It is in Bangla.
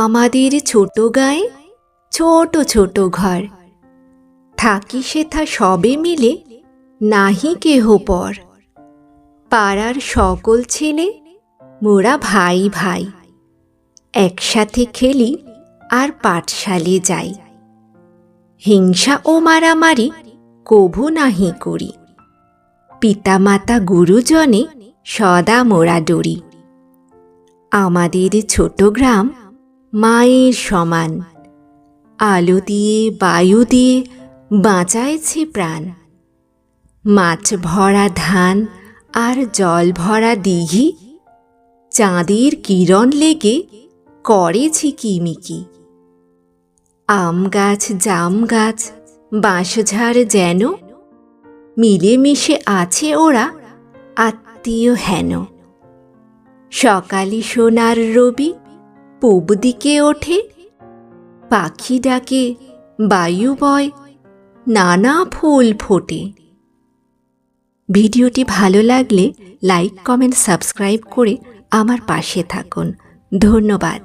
আমাদের ছোট গাঁয়ে ছোট ছোট ঘর, থাকি সেথা সবে মিলে নাহি কেহ পর। পাড়ার সকল ছেলে মোরা ভাই ভাই, একসাথে খেলি আর পাঠশালে যাই। হিংসা ও মারামারি কভু নাহি করি, পিতামাতা গুরুজনে সদা মোরা ডরি। আমাদের ছোট গ্রাম মায়ের সমান, আলো দিয়ে বায়ু দিয়ে বাঁচাইছে প্রাণ। মাছ ভরা ধান আর জল ভরা দিঘি, চাঁদের কিরণ লেগে করে ঝিকিমিকি। আম গাছ জাম গাছ বাঁশঝাড় যেন মিলেমিশে আছে ওরা আত্মীয় হেন। সকালে সোনার রবি পূব দিকে ওঠে, পাখি ডাকে বায়ু বয় নানা ফুল ফোটে। ভিডিওটি ভালো লাগলে লাইক কমেন্ট সাবস্ক্রাইব করে আমার পাশে থাকুন। ধন্যবাদ।